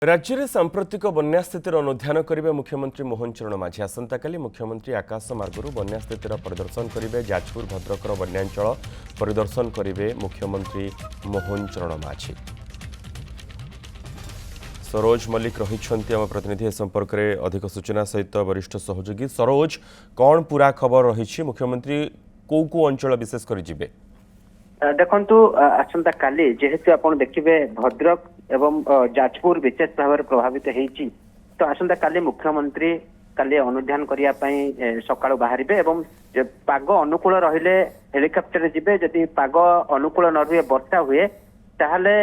राज्य में सांप्रतिक बन्या स्थितिर अनुध्यान करेंगे मुख्यमंत्री मोहन चरण माझी। आसंताकाली मुख्यमंत्री आकाश मार्गरू बन्या स्थितिर परिदर्शन करेंगे। जाजपुर भद्रकर बन्यांचल परिदर्शन करेंगे मुख्यमंत्री मोहन चरण माझी। सरोज मल्लिक रही आम प्रतिनिधि संपर्क में अधिक सूचना सहित वरिष्ठ सहयोगी। सरोज, कौन पूरा खबर रही? मुख्यमंत्री कौ कौ अंचल विशेषकर जिबे? देखु आसंता काली जेहेतु आप देखिए भद्रक एवं जाजपुर विशेष भाव में प्रभावित होती, तो आसंता काली मुख्यमंत्री काली अनुध्यान करने सकाळु बाहर एवं पाग अनुकूल रहिले हेलिकप्टर जिबे। जदि पाग अनुकूल न रुहे वर्षा हुए ताहले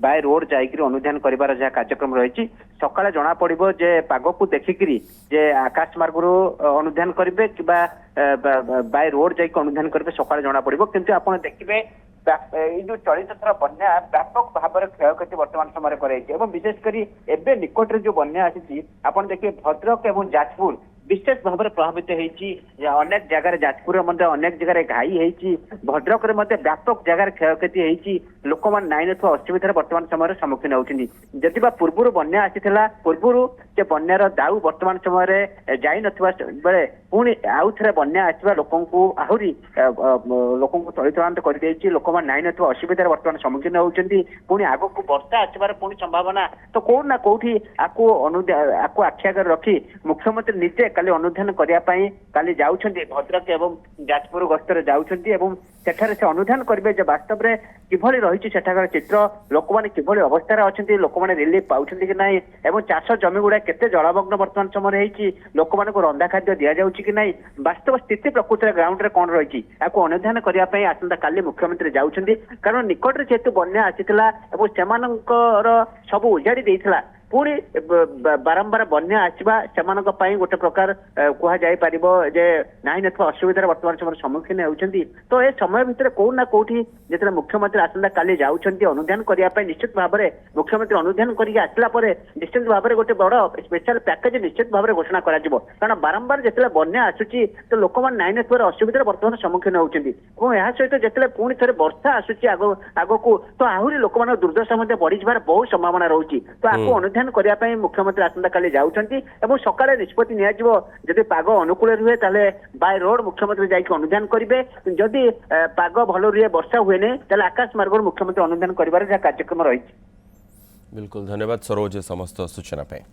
बाय रोड जाइकरी अनुध्यान करिवार जहाँ कार्यक्रम रही। सकाळे जना पड़िबो जे पाग को देखिकरी जे आकाश मार्गरू अनुध्यान करिवे कि बाय रोड जाइक अनुध्यान करिवे सकाळे जना पड़िबो। किंतु आपण देखिबे जो चलित थर बन्या व्यापक भाव में क्षयक्षति वर्तमान समय कर विशेषकर एवं निकट जो बन्या आसी आप देखिए भद्रक एवं जाजपुर विशेष भाव में प्रभावित होती। अनेक जगह जाजपुर अनेक जगह घाई होती, भद्रक व्यापक जगह क्षयक्षति होती। लोक मैंने नाई ना असुविधार वर्तमान समय सम्मुखीन होती। जदि पूर्व बन्या आसीला पूर्व जे बन्यार दाऊ वर्तमान समय जाई नथिबा बेले पुणी आउ थे बन्या आसवा लोक आहरी लोक चलित कर लोक मैंने नाई ना असुविधार वर्तमान सम्मुखीन होती। पुणी आग को वर्षा आसबार पुणी संभावना, तो कौन ना कौटी आपको आखि आगे रखी मुख्यमंत्री निजे काली अनुध्यान करने काली जाउछन्ती भद्रक एवं जाजपुर गस्तर जाउछन्ती एवं सेठारे से अनुध्यान करेंगे जे वास्तव में किभली रही सेठाकार चित्र, लोक मैंने किभली अवस्था अच्छी, लोक मैंने रिलीफ पाउछन्ती कि नहीं एवं चाष जमी गुड़ा केते जलमग्न वर्तमान समय होती, लोक मानक रंधा खाद्य दि जाउछि कि नहीं, वास्तव स्थिति प्रकृत ग्राउंड रे कौन रही आपको अनुध्यान करने आसंता काली मुख्यमंत्री जाउछन्ती। कारण निकट जेहेतु बन्या आसीला एवं सेमानकर सब उजाड़ी देइथिला पुणी बारंबार बन्या आसवा गोटे प्रकार कहुपर जे नाई ना असुविधार वर्तमान समय सम्मुखीन होती। तो ये समय भितर कौन ना कौटी जो मुख्यमंत्री आसंता काली जाउछन्ती अनुध्यान करने निश्चित भाव में मुख्यमंत्री अनुध्यान करके आसला निश्चित भाव में गोटे बड़ स्पेशल पैकेज निश्चित भाव में घोषणा करा जिवो। कारण बारंबार जिते बन्या आसुची तो लोक मैंने नाई ना असुविधार वर्तमान सम्मुखीन होती। यह सहित जिते पुणी थे वर्षा आसूची आगक तो आहरी लोक मान दुर्दशा बढ़ी जबार बहुत संभावना रही। तो आपको अनुध्यान करने मुख्यमंत्री आसंता काली जाउछन्ती एवं सकाळे निष्पत्ति नियाजिवो। जदि पाग अनुकूल रुहे ताले बाय रोड मुख्यमंत्री जाइक अनुध्यान करिवे, जदि पाग भल रुहे वर्षा हुए नहीं ताले आकाश मार्ग मुख्यमंत्री अनुध्यान करिवार जहाँ कार्यक्रम रही। बिल्कुल धन्यवाद सरोज समस्त सूचना पे।